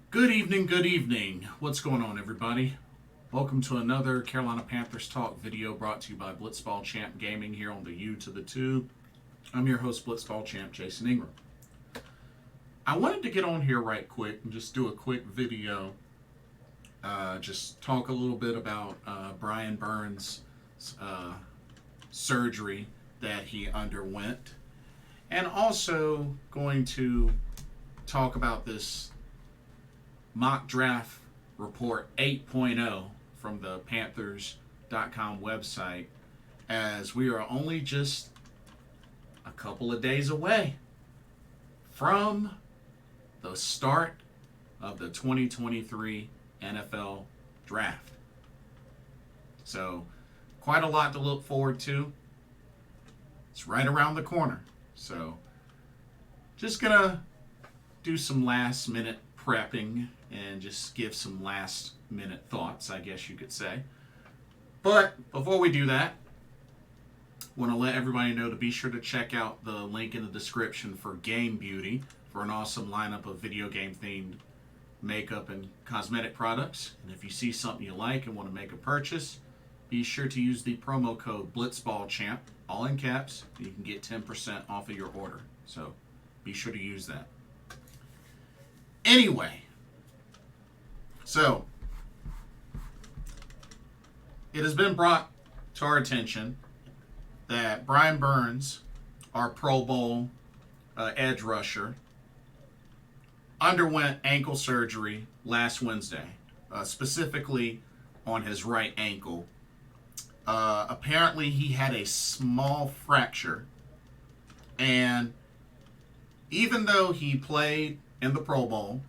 Good evening, good evening. What's going on, everybody? Welcome to another Carolina Panthers Talk video brought to you by Blitzball Champ Gaming here on the U to the Tube. I'm your host, Blitzball Champ Jason Ingram. I wanted to get on here right quick and just do a quick video. Just talk a little bit about Brian Burns' surgery that he underwent. And also going to talk about this mock draft report 8.0 from the Panthers.com website, as we are only just a couple of days away from the start of the 2023 NFL draft. So, quite a lot to look forward to. It's right around the corner. So, just gonna do some last minute prepping and just give some last minute thoughts, I guess you could say. But before we do that, I want to let everybody know to be sure to check out the link in the description for Game Beauty for an awesome lineup of video game themed makeup and cosmetic products. And if you see something you like and want to make a purchase, be sure to use the promo code BlitzballChamp, all in caps. You can get 10% off of your order. So be sure to use that. Anyway, so it has been brought to our attention that Brian Burns, our Pro Bowl edge rusher, underwent ankle surgery last Wednesday, specifically on his right ankle. Apparently, he had a small fracture, and even though he played in the Pro Bowl,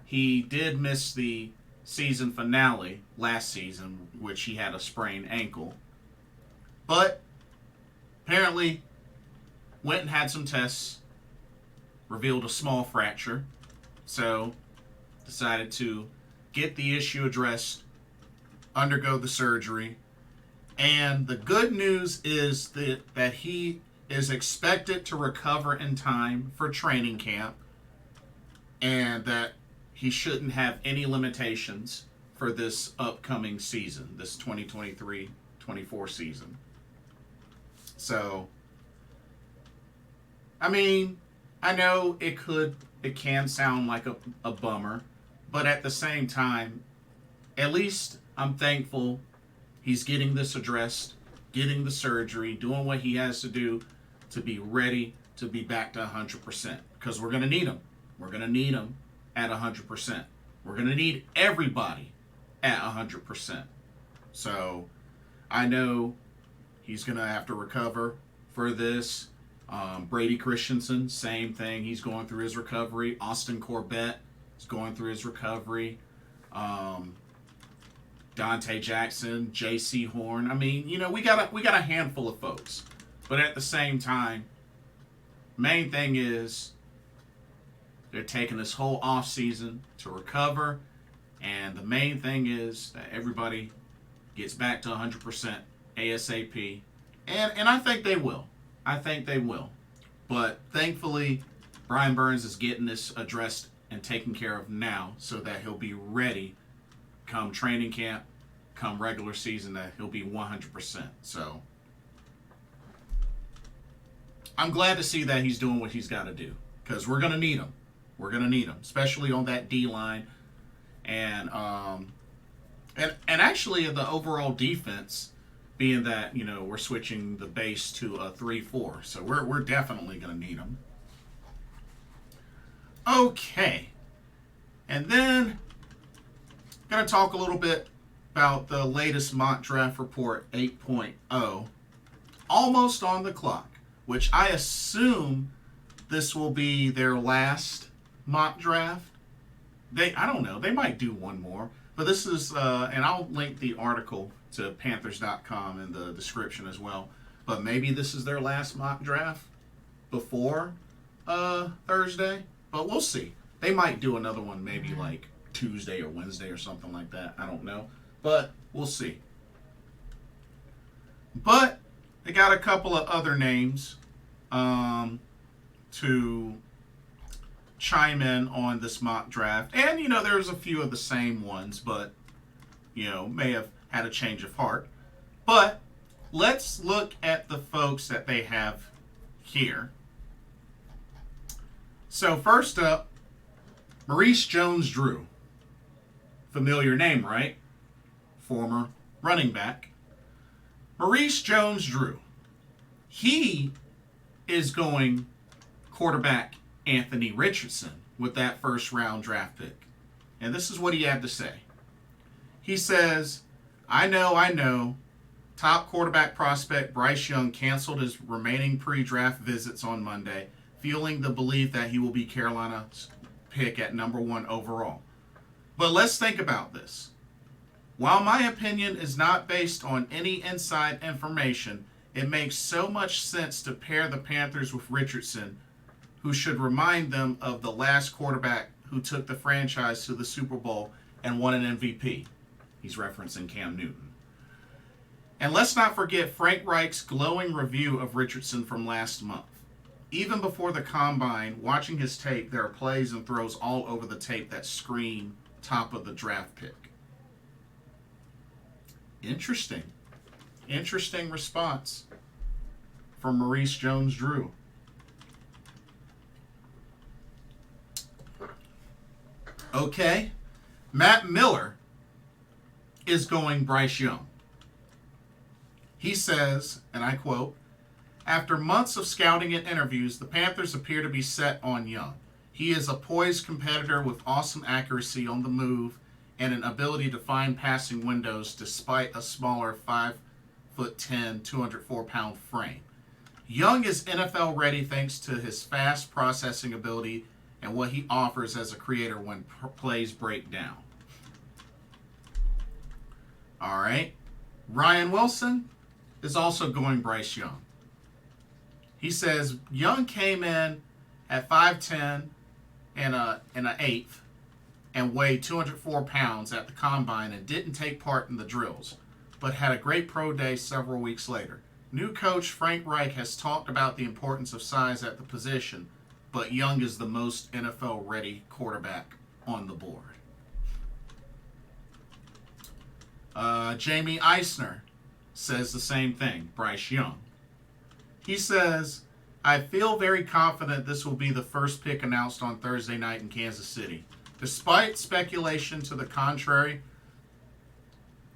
he did miss the season finale last season, which he had a sprained ankle. But apparently went and had some tests, revealed a small fracture, so decided to get the issue addressed, undergo the surgery. And the good news is that he is expected to recover in time for training camp, and that he shouldn't have any limitations for this upcoming season, this 2023-24 season. So, I mean, I know it can sound like a bummer, but at the same time, at least I'm thankful he's getting this addressed, getting the surgery, doing what he has to do to be ready to be back to 100%, because we're going to need him. We're going to need him at 100%. We're going to need everybody at 100%. So I know he's going to have to recover for this. Brady Christensen, same thing. He's going through his recovery. Austin Corbett is going through his recovery. Dante Jackson, J.C. Horn. I mean, we got a handful of folks. But at the same time, main thing is they're taking this whole off season to recover, and the main thing is that everybody gets back to 100% ASAP, and I think they will. I think they will. But thankfully, Brian Burns is getting this addressed and taken care of now, so that he'll be ready come training camp, come regular season, that he'll be 100%. So I'm glad to see that he's doing what he's got to do, because we're going to need him. We're going to need him, especially on that D line, and actually the overall defense, being that we're switching the base to a 3-4, so we're definitely going to need him. Okay, and then going to talk a little bit about the latest mock draft report 8.0, almost on the clock, which I assume this will be their last mock draft. I don't know. They might do one more. But this is, and I'll link the article to Panthers.com in the description as well. But maybe this is their last mock draft before Thursday. But we'll see. They might do another one maybe like Tuesday or Wednesday or something like that. I don't know. But we'll see. But they got a couple of other names to chime in on this mock draft. And, there's a few of the same ones, but, may have had a change of heart. But let's look at the folks that they have here. So first up, Maurice Jones-Drew. Familiar name, right? Former running back. Maurice Jones-Drew. He is going quarterback Anthony Richardson with that first round draft pick. And this is what he had to say. He says, I know. Top quarterback prospect Bryce Young canceled his remaining pre-draft visits on Monday, fueling the belief that he will be Carolina's pick at number 1 overall. But let's think about this. While my opinion is not based on any inside information, it makes so much sense to pair the Panthers with Richardson, who should remind them of the last quarterback who took the franchise to the Super Bowl and won an MVP. He's referencing Cam Newton. And let's not forget Frank Reich's glowing review of Richardson from last month. Even before the combine, watching his tape, there are plays and throws all over the tape that scream top of the draft pick. Interesting response from Maurice Jones-Drew. Okay, Matt Miller is going Bryce Young. He says, and I quote, after months of scouting and interviews, the Panthers appear to be set on Young. He is a poised competitor with awesome accuracy on the move and an ability to find passing windows despite a smaller 5'10", 204-pound frame. Young is NFL ready thanks to his fast processing ability and what he offers as a creator when plays break down. All right. Ryan Wilson is also going Bryce Young. He says Young came in at 5'10" and an eighth and weighed 204 pounds at the combine and didn't take part in the drills, but had a great pro day several weeks later. New coach Frank Reich has talked about the importance of size at the position, but Young is the most NFL-ready quarterback on the board. Jamie Eisner says the same thing, Bryce Young. He says, I feel very confident this will be the first pick announced on Thursday night in Kansas City. Despite speculation to the contrary,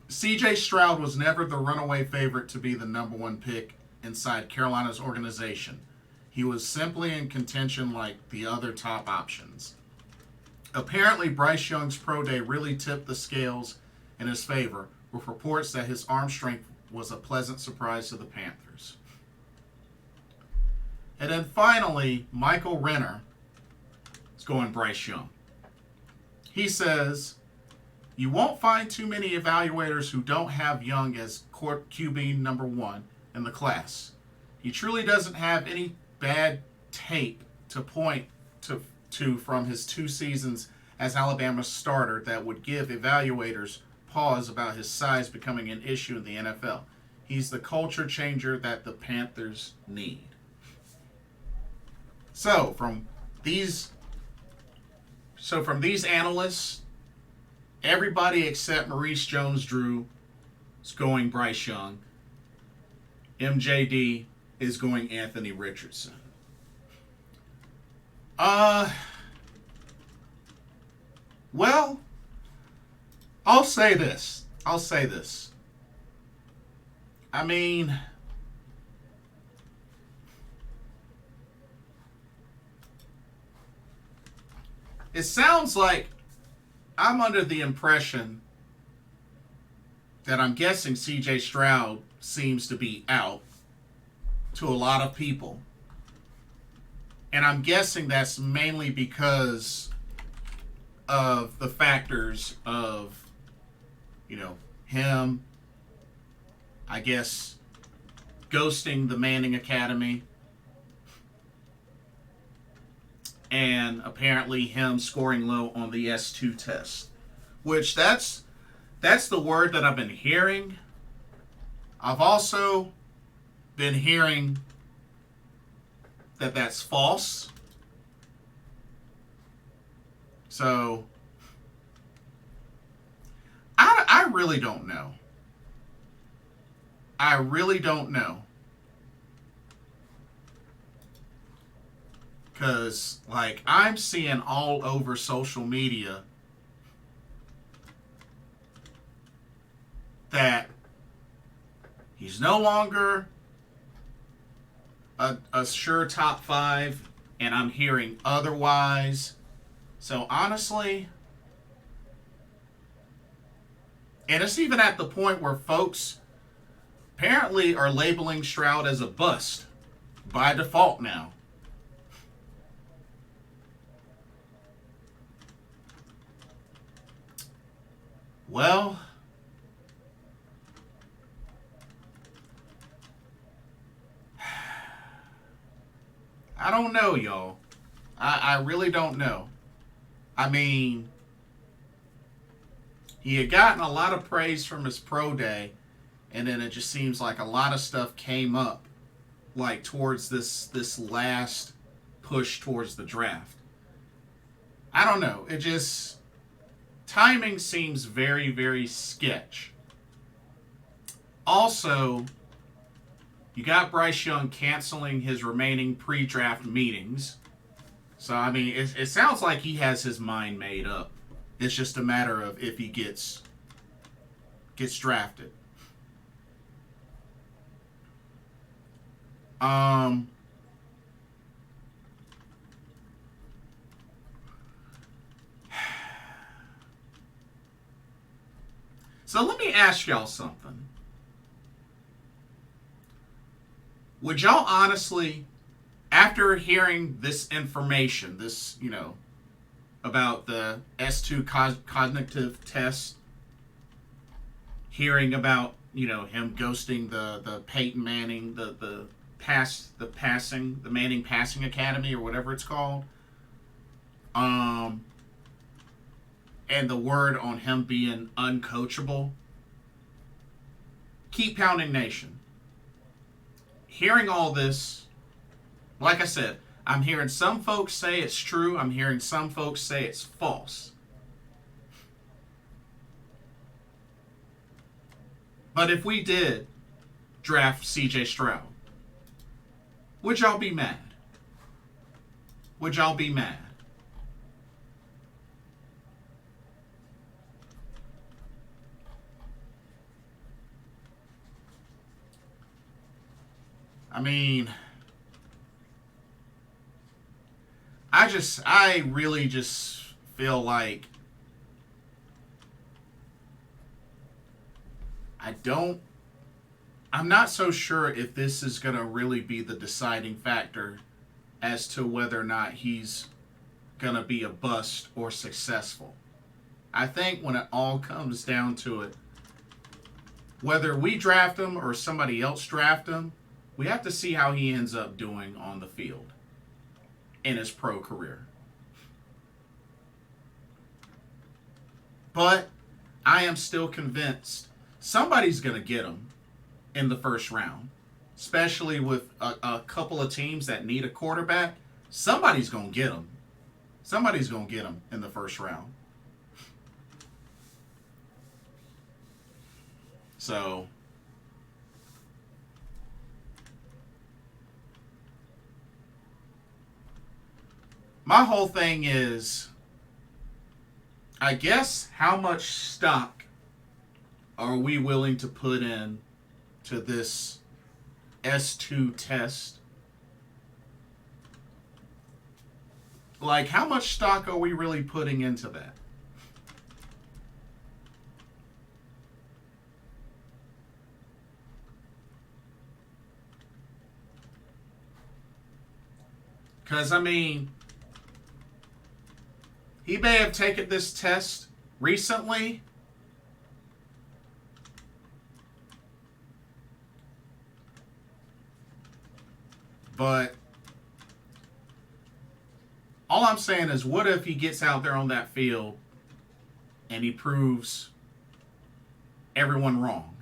C.J. Stroud was never the runaway favorite to be the number 1 pick inside Carolina's organization. He was simply in contention like the other top options. Apparently, Bryce Young's pro day really tipped the scales in his favor, with reports that his arm strength was a pleasant surprise to the Panthers. And then finally, Michael Renner is going Bryce Young. He says, you won't find too many evaluators who don't have Young as QB number 1 in the class. He truly doesn't have any bad tape to point to from his 2 seasons as Alabama's starter that would give evaluators pause about his size becoming an issue in the NFL. He's the culture changer that the Panthers need. So from these analysts, everybody except Maurice Jones-Drew is going Bryce Young. MJD is going Anthony Richardson. Well, I'll say this. I mean, it sounds like I'm under the impression that I'm guessing C.J. Stroud seems to be out to a lot of people. And I'm guessing that's mainly because of the factors of, him, I guess, ghosting the Manning Academy. And apparently him scoring low on the S2 test. Which that's the word that I've been hearing. I've also been hearing that that's false. So I really don't know. I really don't know. Because, like, I'm seeing all over social media that he's no longer a sure top five, and I'm hearing otherwise. So, honestly, and it's even at the point where folks apparently are labeling Stroud as a bust by default now. Well, I don't know, y'all. I really don't know. I mean, he had gotten a lot of praise from his pro day, and then it just seems like a lot of stuff came up, like towards this last push towards the draft. I don't know. It just timing seems very, very sketch. Also, you got Bryce Young canceling his remaining pre-draft meetings. So, I mean, it sounds like he has his mind made up. It's just a matter of if he gets drafted. So let me ask y'all something. Would y'all honestly, after hearing this information, this, about the S2 cognitive test, hearing about, him ghosting the Peyton Manning, the Manning Passing Academy or whatever it's called, and the word on him being uncoachable, keep pounding nation. Hearing all this, like I said, I'm hearing some folks say it's true. I'm hearing some folks say it's false. But if we did draft CJ Stroud, would y'all be mad? Would y'all be mad? I mean, I really just feel like I'm not so sure if this is going to really be the deciding factor as to whether or not he's going to be a bust or successful. I think when it all comes down to it, whether we draft him or somebody else draft him, we have to see how he ends up doing on the field in his pro career. But I am still convinced somebody's going to get him in the first round, especially with a couple of teams that need a quarterback. Somebody's going to get him. Somebody's going to get him in the first round. So, my whole thing is, I guess, how much stock are we willing to put in to this S2 test? Like, how much stock are we really putting into that? Because, I mean, he may have taken this test recently, but all I'm saying is, what if he gets out there on that field and he proves everyone wrong?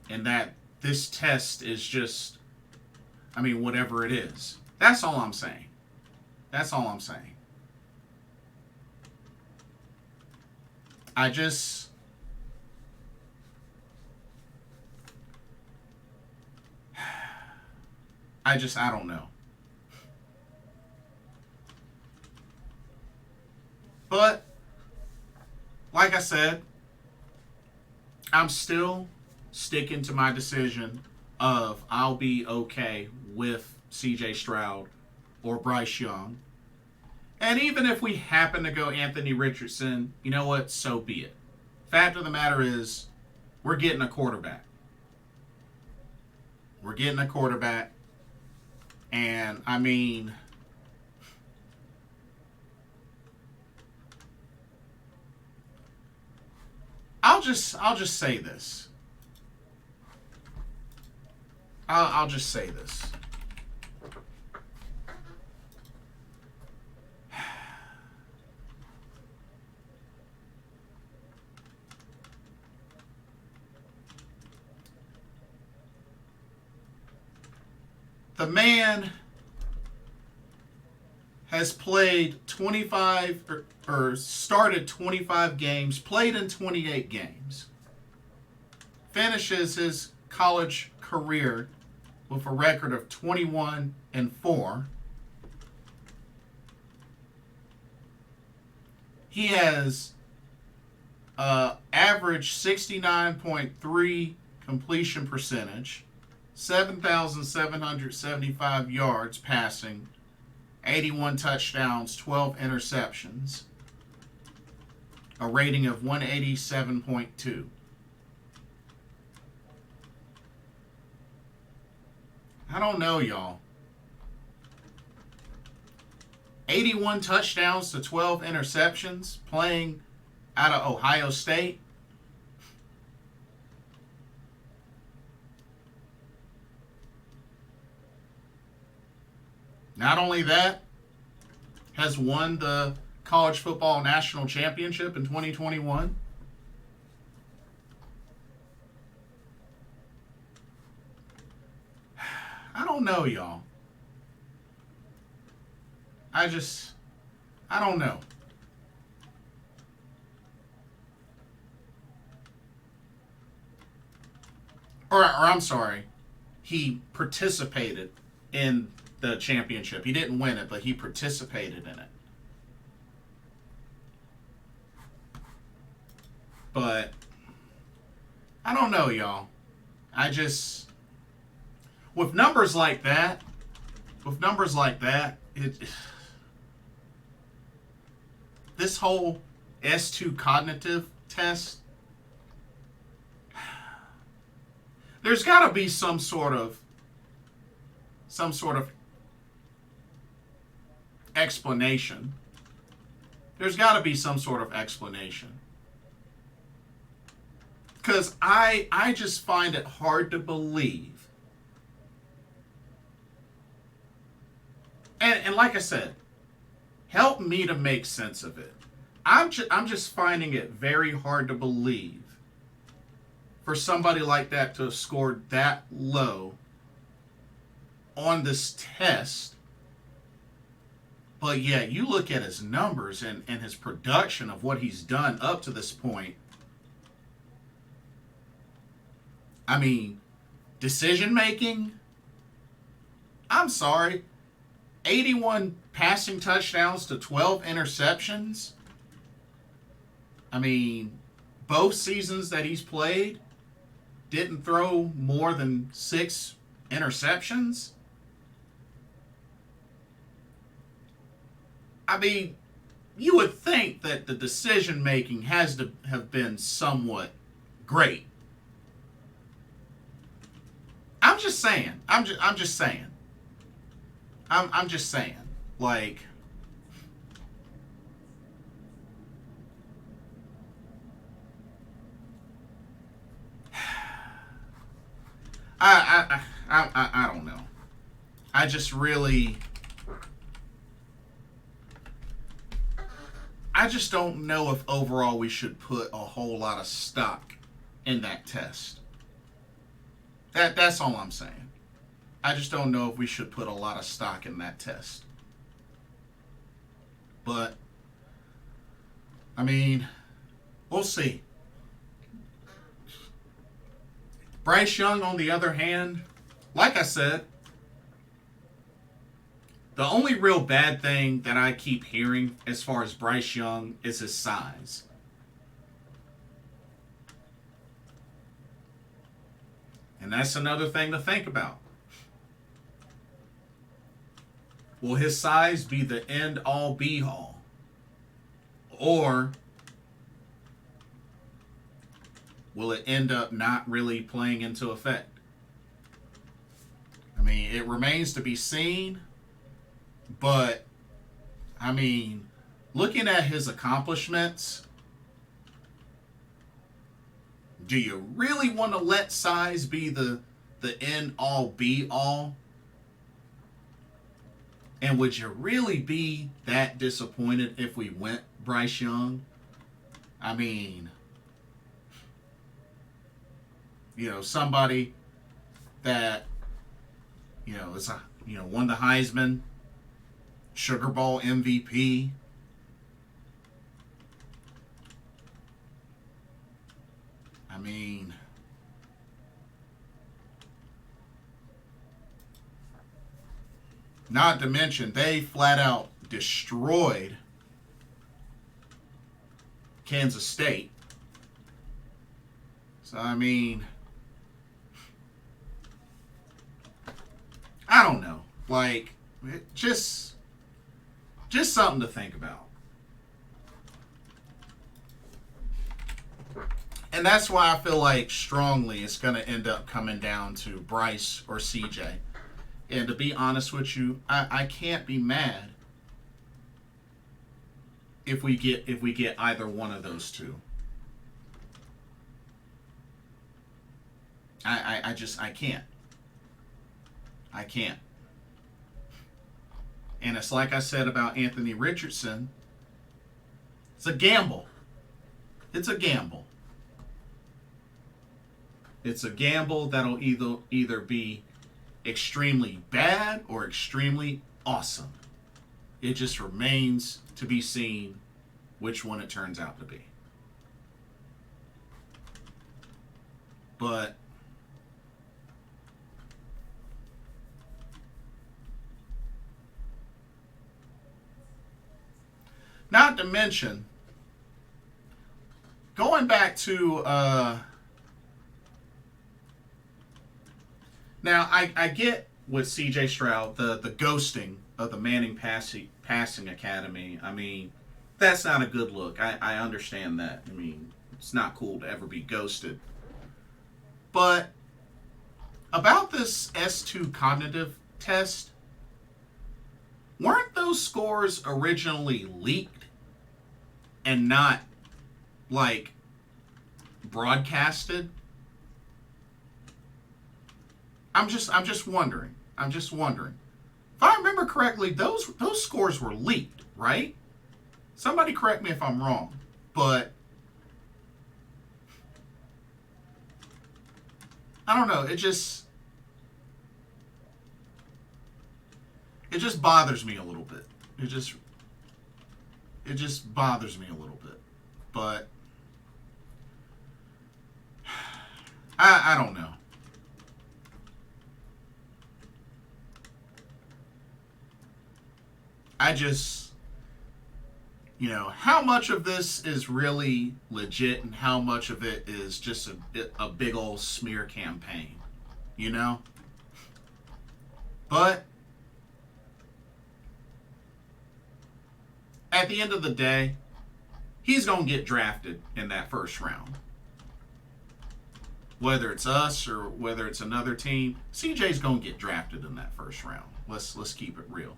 And that this test is just, whatever it is. That's all I'm saying. That's all I'm saying. I just I don't know. But like I said, I'm still sticking to my decision of I'll be okay with CJ Stroud or Bryce Young. And even if we happen to go Anthony Richardson, you know what? So be it. Fact of the matter is, we're getting a quarterback. We're getting a quarterback. And I mean, I'll just say this. I'll just say this. The man has played 25 or started 25 games, played in 28 games. Finishes his college career with a record of 21-4. He has averaged 69.3 completion percentage, 7,775 yards passing, 81 touchdowns, 12 interceptions, a rating of 187.2. I don't know, y'all. 81 touchdowns to 12 interceptions playing out of Ohio State. Not only that, has won the College Football National Championship in 2021. I don't know, y'all. I don't know. Or I'm sorry, he participated in the championship. He didn't win it, but he participated in it. But I don't know, y'all. With numbers like that, this whole S2 cognitive test, there's got to be some sort of explanation. There's got to be some sort of explanation. Because I just find it hard to believe. And like I said, help me to make sense of it. I'm just finding it very hard to believe for somebody like that to have scored that low on this test. But yeah, you look at his numbers and his production of what he's done up to this point. I mean, decision making, I'm sorry, 81 passing touchdowns to 12 interceptions. I mean, both seasons that he's played, didn't throw more than 6 interceptions. I mean, you would think that the decision making has to have been somewhat great. I'm just saying. I'm just saying. I'm just saying. Like, I don't know. I just really, I just don't know if overall we should put a whole lot of stock in that test. That's all I'm saying. I just don't know if we should put a lot of stock in that test. But, I mean, we'll see. Bryce Young, on the other hand, like I said, the only real bad thing that I keep hearing as far as Bryce Young is his size. And that's another thing to think about. Will his size be the end all be all? Or will it end up not really playing into effect? I mean, it remains to be seen. But, I mean, looking at his accomplishments, do you really want to let size be the end all be all? And would you really be that disappointed if we went Bryce Young? I mean, somebody that, is won the Heisman, Sugar Bowl MVP. I mean, not to mention they flat out destroyed Kansas State. So, I mean, I don't know. Like, just something to think about. And that's why I feel like strongly it's going to end up coming down to Bryce or CJ. And to be honest with you, I can't be mad if we get either one of those two. I can't. I can't. And it's like I said about Anthony Richardson. It's a gamble. It's a gamble. It's a gamble that'll either be extremely bad or extremely awesome. It just remains to be seen which one it turns out to be. But not to mention, going back to now, I get with C.J. Stroud, the ghosting of the Manning Passing Academy. I mean, that's not a good look. I understand that. I mean, it's not cool to ever be ghosted. But about this S2 cognitive test, weren't those scores originally leaked and not, like, broadcasted? I'm just wondering. If I remember correctly, those scores were leaked, right? Somebody correct me if I'm wrong, but I don't know. It just bothers me a little bit. It just bothers me a little bit, but I don't know. I just, how much of this is really legit and how much of it is just a big old smear campaign, But at the end of the day, he's going to get drafted in that first round. Whether it's us or whether it's another team, CJ's going to get drafted in that first round. Let's keep it real.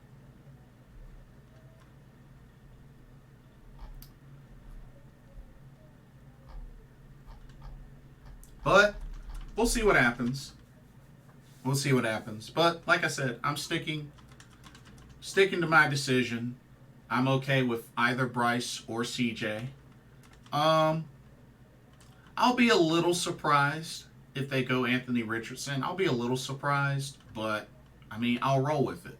But we'll see what happens. But like I said, I'm sticking to my decision. I'm okay with either Bryce or CJ. I'll be a little surprised if they go Anthony Richardson. I'll be a little surprised, but I mean, I'll roll with it.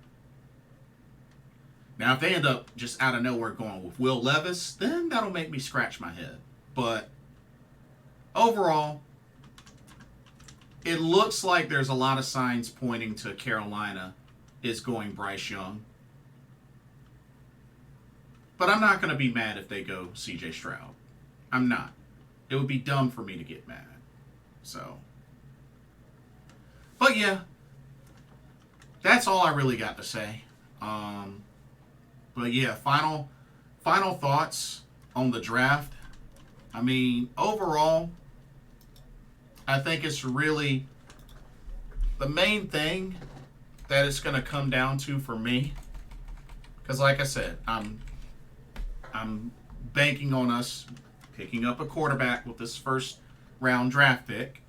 Now, if they end up just out of nowhere going with Will Levis, then that'll make me scratch my head. But overall, it looks like there's a lot of signs pointing to Carolina is going Bryce Young. But I'm not going to be mad if they go CJ Stroud. I'm not. It would be dumb for me to get mad. So. But yeah. That's all I really got to say. But yeah, final thoughts on the draft. I mean, overall, I think it's really the main thing that it's going to come down to for me. Because like I said, I'm banking on us picking up a quarterback with this first round draft pick.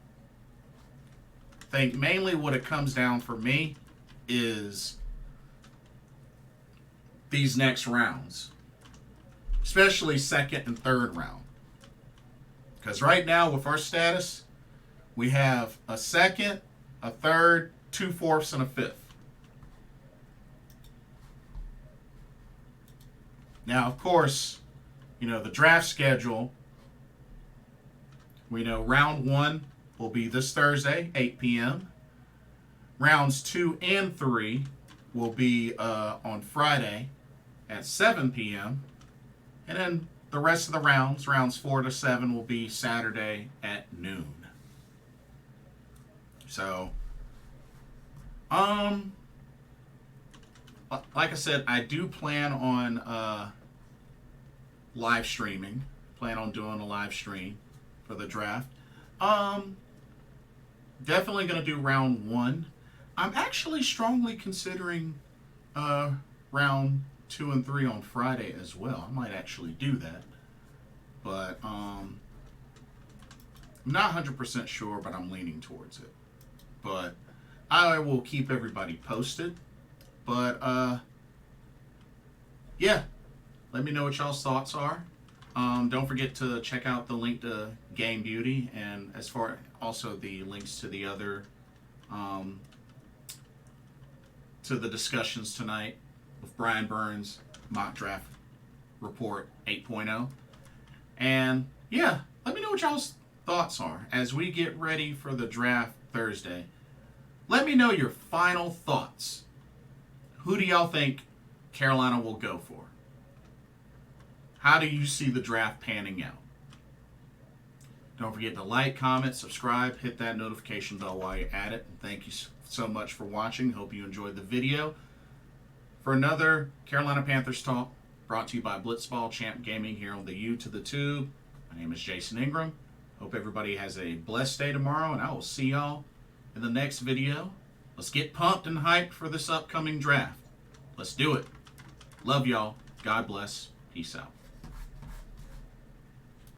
I think mainly what it comes down for me is these next rounds, especially second and third round. Because right now with our status, we have a second, a third, 2 fourths, and a fifth. Now, of course, you know, the draft schedule, we know round 1 will be this Thursday, 8 p.m. Rounds 2 and 3 will be on Friday at 7 p.m. And then the rest of the rounds 4 to 7, will be Saturday at noon. So, like I said, I do plan on live streaming. Plan on doing a live stream for the draft. Definitely going to do round 1. I'm actually strongly considering round 2 and 3 on Friday as well. I might actually do that. But I'm not 100% sure, but I'm leaning towards it. But I will keep everybody posted. But yeah, let me know what y'all's thoughts are. Don't forget to check out the link to Game Beauty, and as far also the links to the other to the discussions tonight with Brian Burns mock draft report 8.0. And yeah, let me know what y'all's thoughts are as we get ready for the draft Thursday. Let me know your final thoughts. Who do y'all think Carolina will go for? How do you see the draft panning out? Don't forget to like, comment, subscribe, hit that notification bell while you're at it. And thank you so much for watching. Hope you enjoyed the video. For another Carolina Panthers talk, brought to you by Blitzball Champ Gaming here on the U to the Tube. My name is Jason Ingram. Hope everybody has a blessed day tomorrow, and I will see y'all in the next video. Let's get pumped and hyped for this upcoming draft. Let's do it. Love y'all. God bless. Peace out.